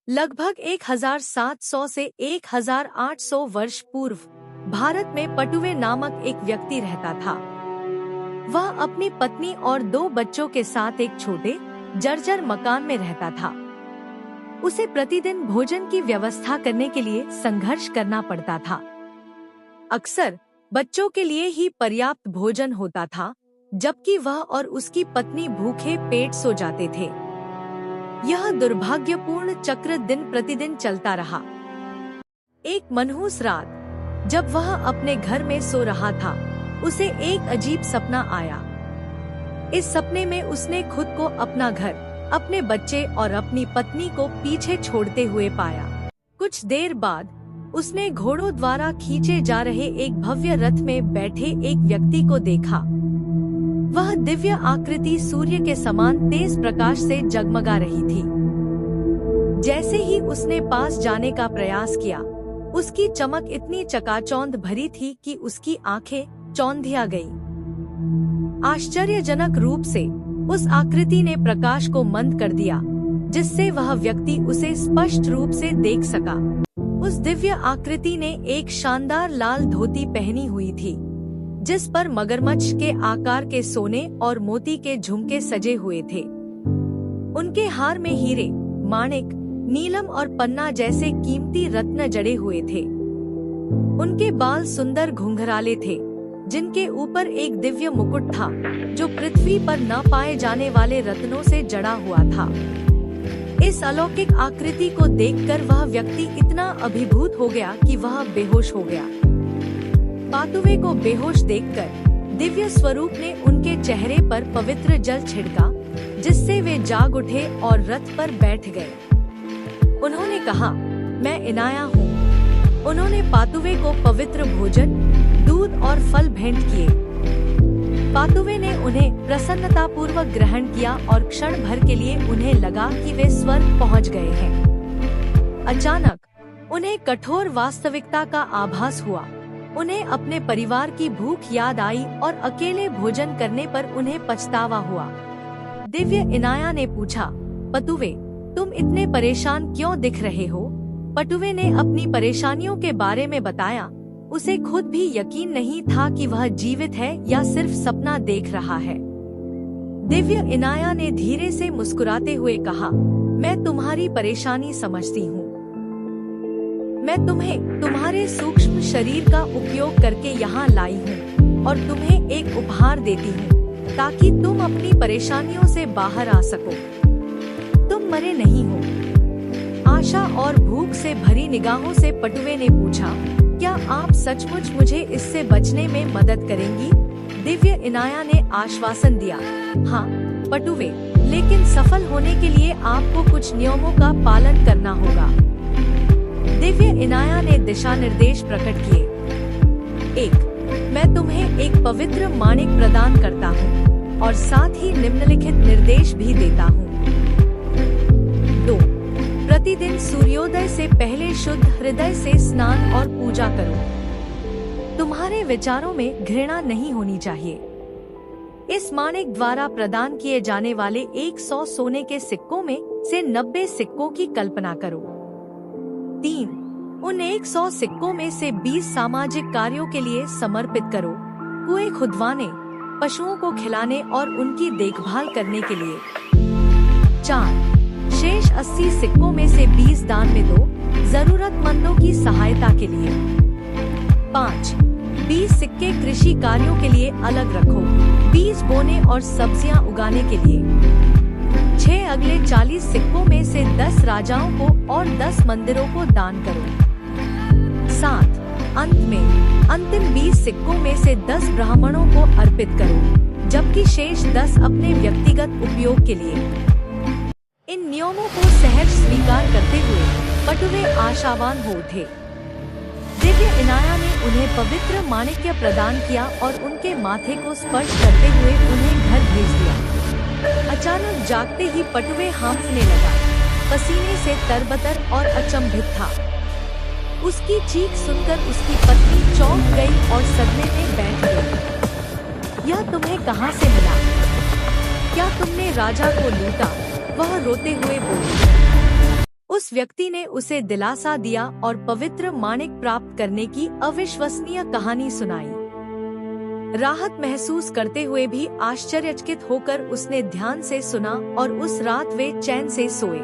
लगभग 1700 से 1800 वर्ष पूर्व भारत में पटुवे नामक एक व्यक्ति रहता था। वह अपनी पत्नी और 2 बच्चों के साथ एक छोटे जर्जर मकान में रहता था। उसे प्रतिदिन भोजन की व्यवस्था करने के लिए संघर्ष करना पड़ता था। अक्सर बच्चों के लिए ही पर्याप्त भोजन होता था, जबकि वह और उसकी पत्नी भूखे पेट सो जाते थे। यह दुर्भाग्यपूर्ण चक्र दिन प्रतिदिन चलता रहा। एक मनहूस रात जब वह अपने घर में सो रहा था, उसे एक अजीब सपना आया। इस सपने में उसने खुद को अपना घर, अपने बच्चे और अपनी पत्नी को पीछे छोड़ते हुए पाया। कुछ देर बाद उसने घोड़ों द्वारा खींचे जा रहे एक भव्य रथ में बैठे एक व्यक्ति को देखा। वह दिव्य आकृति सूर्य के समान तेज प्रकाश से जगमगा रही थी। जैसे ही उसने पास जाने का प्रयास किया, उसकी चमक इतनी चकाचौंध भरी थी कि उसकी आंखें चौंधिया गईं। आश्चर्यजनक रूप से उस आकृति ने प्रकाश को मंद कर दिया, जिससे वह व्यक्ति उसे स्पष्ट रूप से देख सका। उस दिव्य आकृति ने एक शानदार लाल धोती पहनी हुई थी, जिस पर मगरमच्छ के आकार के सोने और मोती के झुमके सजे हुए थे। उनके हार में हीरे, माणिक, नीलम और पन्ना जैसे कीमती रत्न जड़े हुए थे। उनके बाल सुंदर घुंघराले थे, जिनके ऊपर एक दिव्य मुकुट था, जो पृथ्वी पर न पाए जाने वाले रत्नों से जड़ा हुआ था। इस अलौकिक आकृति को देखकर वह व्यक्ति इतना अभिभूत हो गया कि वह बेहोश हो गया। पातुवे को बेहोश देखकर दिव्य स्वरूप ने उनके चेहरे पर पवित्र जल छिड़का, जिससे वे जाग उठे और रथ पर बैठ गए। उन्होंने कहा, मैं इनाया हूँ। उन्होंने पातुवे को पवित्र भोजन, दूध और फल भेंट किए। पातुवे ने उन्हें प्रसन्नतापूर्वक ग्रहण किया और क्षण भर के लिए उन्हें लगा कि वे स्वर्ग पहुँच गए हैं। अचानक उन्हें कठोर वास्तविकता का आभास हुआ। उन्हें अपने परिवार की भूख याद आई और अकेले भोजन करने पर उन्हें पछतावा हुआ। दिव्य इनाया ने पूछा, पतुवे, तुम इतने परेशान क्यों दिख रहे हो? पटुवे ने अपनी परेशानियों के बारे में बताया। उसे खुद भी यकीन नहीं था कि वह जीवित है या सिर्फ सपना देख रहा है। दिव्य इनाया ने धीरे से मुस्कुराते हुए कहा, मैं तुम्हारी परेशानी समझती हूँ। मैं तुम्हें तुम्हारे सूक्ष्म शरीर का उपयोग करके यहाँ लाई हूँ और तुम्हें एक उपहार देती हूँ, ताकि तुम अपनी परेशानियों से बाहर आ सको। तुम मरे नहीं हो। आशा और भूख से भरी निगाहों से पटुवे ने पूछा, क्या आप सचमुच मुझे इससे बचने में मदद करेंगी? दिव्य इनाया ने आश्वासन दिया, हाँ पटुवे, लेकिन सफल होने के लिए आपको कुछ नियमों का पालन करना होगा। दिव्य इनाया ने दिशा निर्देश प्रकट किए। 1. मैं तुम्हें एक पवित्र माणिक प्रदान करता हूँ और साथ ही निम्नलिखित निर्देश भी देता हूँ। 2. प्रतिदिन सूर्योदय से पहले शुद्ध हृदय से स्नान और पूजा करो। तुम्हारे विचारों में घृणा नहीं होनी चाहिए। इस माणिक द्वारा प्रदान किए जाने वाले 100 सोने के सिक्कों में से 90 सिक्कों की कल्पना करो। 3. उन 100 सिक्कों में से 20 सामाजिक कार्यों के लिए समर्पित करो, कुएं खुदवाने, पशुओं को खिलाने और उनकी देखभाल करने के लिए। 4. शेष 80 सिक्कों में से 20 दान में दो, जरूरतमंदों की सहायता के लिए। 5. 20 सिक्के कृषि कार्यों के लिए अलग रखो, बीज बोने और सब्जियां उगाने के लिए। 6. अगले 40 सिक्कों में से 10 राजाओं को और 10 मंदिरों को दान करो। 7. अंत में अंतिम 20 सिक्कों में से 10 ब्राह्मणों को अर्पित करो, जबकि शेष 10 अपने व्यक्तिगत उपयोग के लिए। इन नियमों को सहज स्वीकार करते हुए पटुवे आशावान हो उठे। दिव्य इनाया ने उन्हें पवित्र माणिक्य प्रदान किया और उनके माथे को स्पर्श करते हुए उन्हें घर भेज दिया। अचानक जागते ही पटुवे हांफने लगा, पसीने से तरबतर और अचंभित था। उसकी चीख सुनकर उसकी पत्नी चौंक गई और सदमे में बैठ गई। यह तुम्हें कहाँ से मिला? क्या तुमने राजा को लूटा? वह रोते हुए बोली। उस व्यक्ति ने उसे दिलासा दिया और पवित्र माणिक प्राप्त करने की अविश्वसनीय कहानी सुनाई। राहत महसूस करते हुए भी आश्चर्यचकित होकर उसने ध्यान से सुना और उस रात वे चैन से सोए।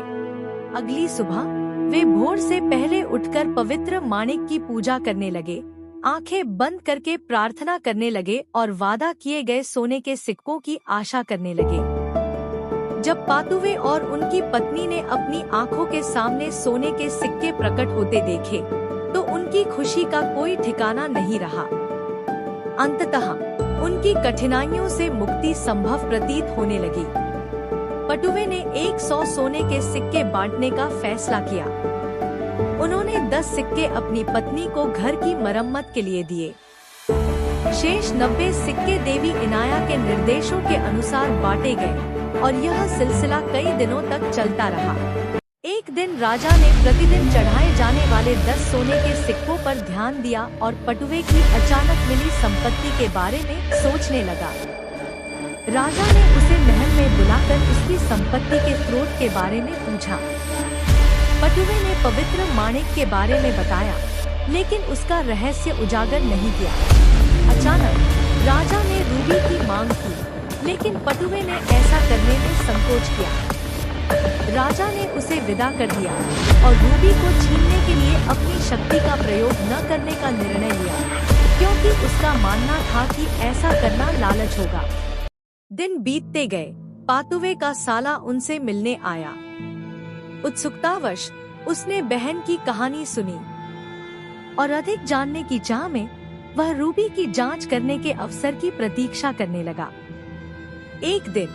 अगली सुबह वे भोर से पहले उठकर पवित्र माणिक की पूजा करने लगे, आंखें बंद करके प्रार्थना करने लगे और वादा किए गए सोने के सिक्कों की आशा करने लगे। जब पातुवे और उनकी पत्नी ने अपनी आंखों के सामने सोने के सिक्के प्रकट होते देखे तो उनकी खुशी का कोई ठिकाना नहीं रहा। अंततः उनकी कठिनाइयों से मुक्ति संभव प्रतीत होने लगी। पटुवे ने 100 सोने के सिक्के बांटने का फैसला किया। उन्होंने 10 सिक्के अपनी पत्नी को घर की मरम्मत के लिए दिए। शेष 90 सिक्के देवी इनाया के निर्देशों के अनुसार बांटे गए और यह सिलसिला कई दिनों तक चलता रहा। एक दिन राजा ने प्रतिदिन चढ़ाए जाने वाले 10 सोने के सिक्कों पर ध्यान दिया और पटुवे की अचानक मिली संपत्ति के बारे में सोचने लगा। राजा ने उसे महल में बुलाकर उसकी संपत्ति के स्रोत के बारे में पूछा। पटुवे ने पवित्र माणिक के बारे में बताया, लेकिन उसका रहस्य उजागर नहीं किया। अचानक राजा ने रूबी की मांग की, लेकिन पटुवे ने ऐसा करने में संकोच किया। राजा ने उसे विदा कर दिया और रूबी को छीनने के लिए अपनी शक्ति का प्रयोग न करने का निर्णय लिया, क्योंकि उसका मानना था कि ऐसा करना लालच होगा। दिन बीतते गए, पातुवे का साला उनसे मिलने आया। उत्सुकतावश उसने बहन की कहानी सुनी और अधिक जानने की चाह में वह रूबी की जांच करने के अवसर की प्रतीक्षा करने लगा। एक दिन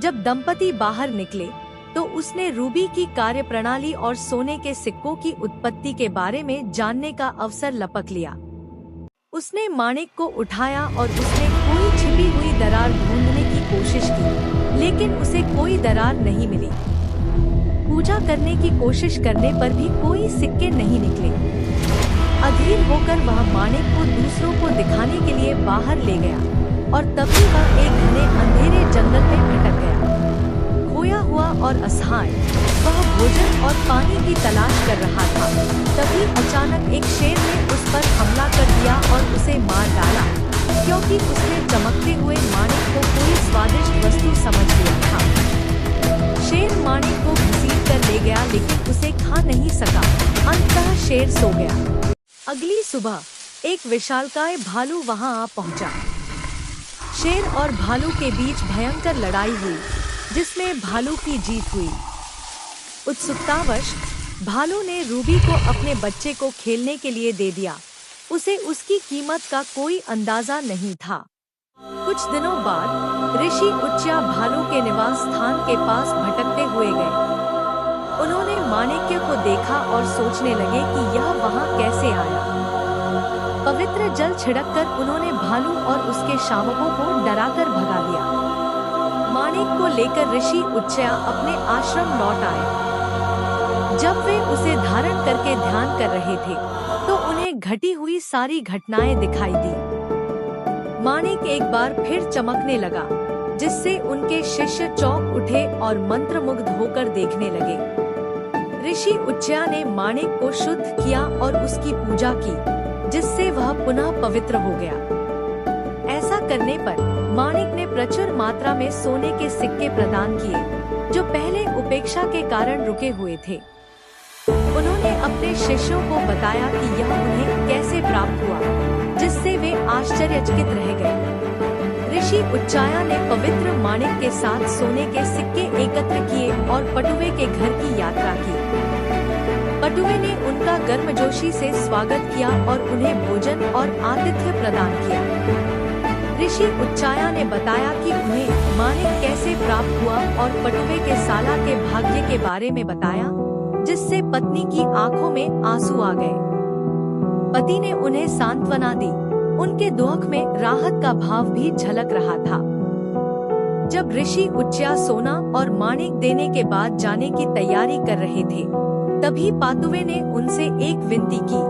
जब दंपति बाहर निकले तो उसने रूबी की कार्यप्रणाली और सोने के सिक्कों की उत्पत्ति के बारे में जानने का अवसर लपक लिया। उसने माणिक को उठाया और उसने कोई छिपी हुई दरार ढूंढने की कोशिश की, लेकिन उसे कोई दरार नहीं मिली। पूजा करने की कोशिश करने पर भी कोई सिक्के नहीं निकले। अधीर होकर वह माणिक को दूसरों को दिखाने के लिए बाहर ले गया और तभी वह एक घने अंधेरे जंगल में भटक गया। खोया हुआ और असहाय वह भोजन और पानी की तलाश कर रहा था। तभी अचानक एक शेर ने उस पर हमला कर दिया और उसे मार डाला, क्योंकि उसने चमकते हुए माणिक को कोई स्वादिष्ट वस्तु समझ लिया था। शेर माणिक को घसीट कर ले गया, लेकिन उसे खा नहीं सका। अंततः शेर सो गया। अगली सुबह एक विशालकाय भालू वहां आ पहुंचा। शेर और भालू के बीच भयंकर लड़ाई हुई, जिसमें भालू की जीत हुई। उत्सुकतावश भालू ने रूबी को अपने बच्चे को खेलने के लिए दे दिया। उसे उसकी कीमत का कोई अंदाजा नहीं था। कुछ दिनों बाद ऋषि उच्चा भालू के निवास स्थान के पास भटकते हुए गए। उन्होंने माणिक्य को देखा और सोचने लगे कि यह वहां कैसे आया। पवित्र जल छिड़ककर उन्होंने भालू और उसके शावकों को डराकर भगा दिया। माणिक को लेकर ऋषि उच्चया अपने आश्रम लौट आए। जब वे उसे धारण करके ध्यान कर रहे थे तो उन्हें घटी हुई सारी घटनाएं दिखाई दी। माणिक एक बार फिर चमकने लगा, जिससे उनके शिष्य चौंक उठे और मंत्रमुग्ध होकर देखने लगे। ऋषि उच्चया ने माणिक को शुद्ध किया और उसकी पूजा की, जिससे वह पुनः पवित्र हो गया। ऐसा करने पर माणिक ने प्रचुर मात्रा में सोने के सिक्के प्रदान किए, जो पहले उपेक्षा के कारण रुके हुए थे। उन्होंने अपने शिष्यों को बताया कि यह उन्हें कैसे प्राप्त हुआ, जिससे वे आश्चर्यचकित रह गए। ऋषि उच्चाया ने पवित्र माणिक के साथ सोने के सिक्के एकत्र किए और पटुवे के घर की यात्रा की। पटुवे ने उनका गर्मजोशी से स्वागत किया और उन्हें भोजन और आतिथ्य प्रदान किया। ऋषि उच्चाया ने बताया कि उन्हें माणिक कैसे प्राप्त हुआ और पटुवे के साला के भाग्य के बारे में बताया, जिससे पत्नी की आंखों में आंसू आ गए। पति ने उन्हें सांत्वना दी। उनके दुख में राहत का भाव भी झलक रहा था। जब ऋषि उच्चया सोना और माणिक देने के बाद जाने की तैयारी कर रहे थे, तभी पातुवे ने उनसे एक विनती की।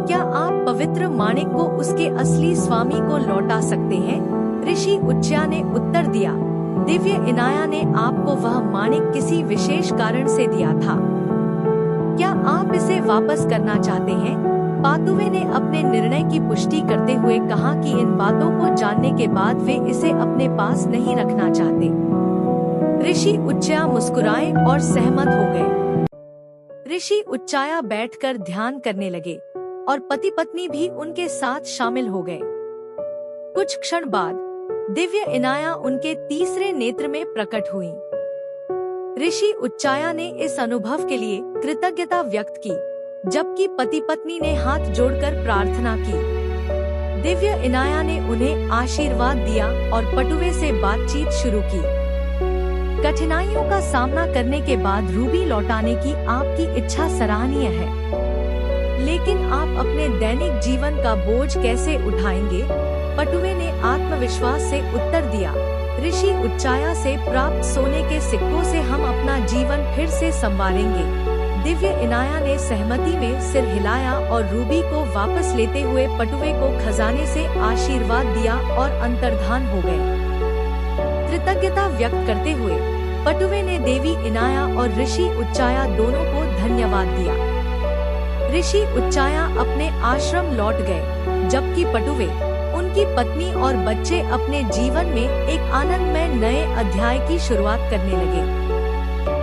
क्या आप पवित्र माणिक को उसके असली स्वामी को लौटा सकते हैं? ऋषि उच्चया ने उत्तर दिया, दिव्य इनाया ने आपको वह माणिक किसी विशेष कारण से दिया था। क्या आप इसे वापस करना चाहते हैं? पातुवे ने अपने निर्णय की पुष्टि करते हुए कहा कि इन बातों को जानने के बाद वे इसे अपने पास नहीं रखना चाहते। ऋषि उच्चाया मुस्कुराए और सहमत हो गए। ऋषि उच्चाया बैठकर ध्यान करने लगे और पति पत्नी भी उनके साथ शामिल हो गए। कुछ क्षण बाद दिव्य इनाया उनके तीसरे नेत्र में प्रकट हुई। ऋषि उच्चाया ने इस अनुभव के लिए कृतज्ञता व्यक्त की, जबकि पति पत्नी ने हाथ जोड़कर प्रार्थना की। दिव्य इनाया ने उन्हें आशीर्वाद दिया और पटुवे से बातचीत शुरू की। कठिनाइयों का सामना करने के बाद रूबी लौटाने की आपकी इच्छा सराहनीय है, लेकिन आप अपने दैनिक जीवन का बोझ कैसे उठाएंगे? पटुवे ने आत्मविश्वास से उत्तर दिया, ऋषि उच्चाया से प्राप्त सोने के सिक्कों से हम अपना जीवन फिर से संवारेंगे। दिव्य इनाया ने सहमति में सिर हिलाया और रूबी को वापस लेते हुए पटुवे को खजाने से आशीर्वाद दिया और अंतर्धान हो गए। कृतज्ञता व्यक्त करते हुए पटुवे ने देवी इनाया और ऋषि उच्चाया दोनों को धन्यवाद दिया। ऋषि उच्चाया अपने आश्रम लौट गए, जबकि पटुवे, उनकी पत्नी और बच्चे अपने जीवन में एक आनंदमय नए अध्याय की शुरुआत करने लगे।